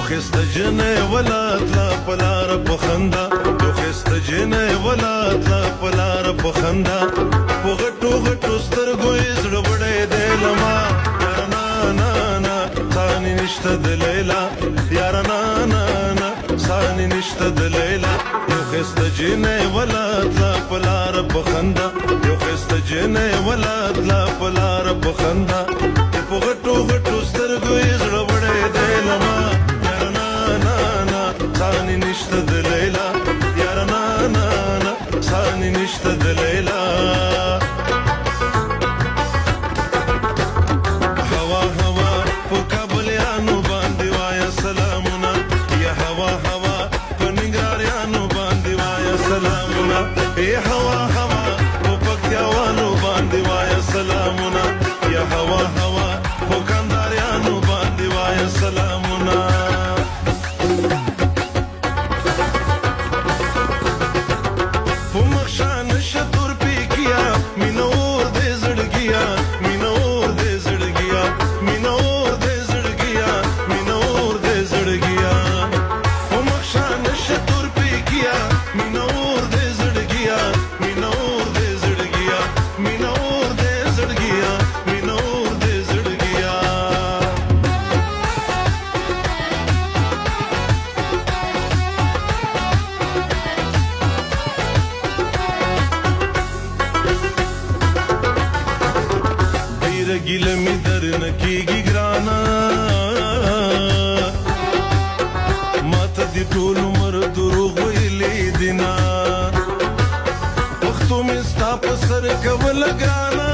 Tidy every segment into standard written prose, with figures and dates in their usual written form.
خسته جنې ولا تلا پلار په خندا یو خسته جنې ولا تلا پلار په خندا په غټو غټو سترګو یې زړه وړی دی لما یاره نا نا نا ثاني نشته د لیلا یاره نا نا نا ثاني نشته د لیلا یو خسته جنې ولا تلا پلار په خندا یو خسته جنې ولا تلا پلار په خندا په غټو غټو سترګو یې زړه وړی دی لما یاره نا نا نا ثاني نشته د لیلا یاره نا نا نا ثاني نشته د لیلا هوا هوا په کابلیانو باندې وایه سلامونه یا هوا هوا په ننګرهاریانو باندې وایه سلامونه ای هوا هوا په پکتیاوانو باندې وایه سلامونه یا هوا هوا په کندهاریانو باندې وایه سلامونه په مخشان شتور پیکیا مینور دې زړګیا مینور دې زړګیا مینور دې زړګیا مینور دې زړګیا په مخشان شتور پیکیا مینور دې زړګیا مینور دې زړګیا مینور دې زړګیا مینور دې زړګیا ډېر ګیله مې درنه کېږي ګرانه ماته دې ټول عمر دروغ ویلي دي نه پښتو مې ستا په سر کوله ګرانه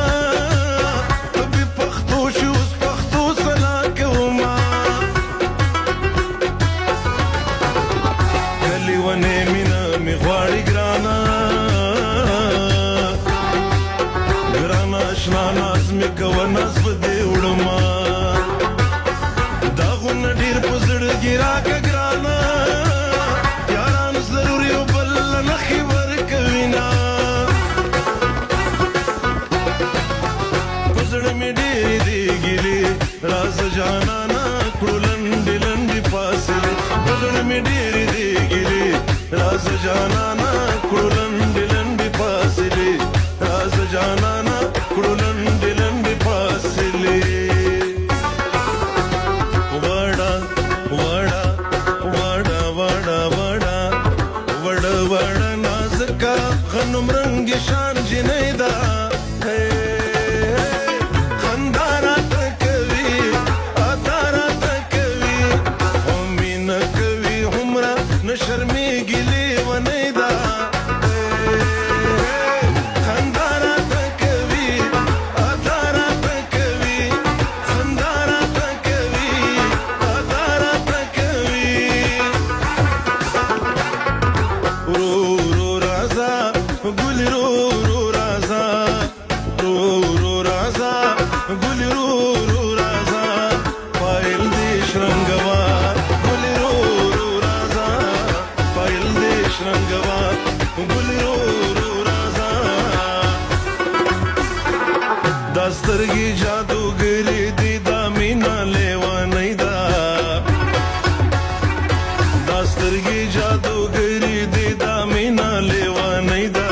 ته بې پښتو شي اوس پښتو سلا کومه کلي ونې مینه مې غواړي ګرانه ګرانه اشنا ناز مې کوه ناز به دې وړمه داغونه ډېر په زړګي راکه ګرانه یاران ضرور یو بل نښې ورکوي نه په زړه مې ډېرې دې ګیلې رازه جانانه کړو لنډې لنډې فاصلې په زړه مې ډېرې دې ګیلې رازه جانانه کړو لنډې لنډې فاصلې رازه جانانه کړو لنډې لنډې فاصلې وړه وړه وړه وړه وړه وړه وړه نازکه غنم رنګ شان جنۍ ده خندا راته کوي عطا راته کوي هم مینه کوي هومره نه شرمېږي لیونۍ ده خندا راته کوي عطا راته کوي خندا راته کوي عطا راته کوي رو رو رازا ګل رو رو رازا رو رو رازا ګل رو رو رازا پایل دې شرنګوا ګل رو رو رازا پایل دې شرنګوا ګل رو رو رازا دا سترګې جادوګرې دي دا مینا لیوانۍ ده دا سترګې جادوګرې دي دا مینا لیوانۍ ده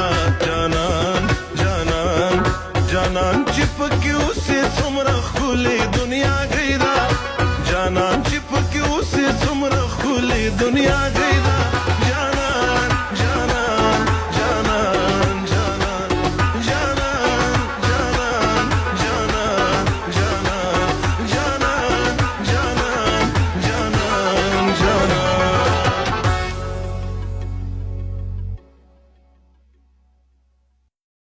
جانان جانان جانان چې پکې اوسې څومره ښکلې دنیا گئی ده جانان چې پکې اوسې څومره ښکلې دنیا گئی ده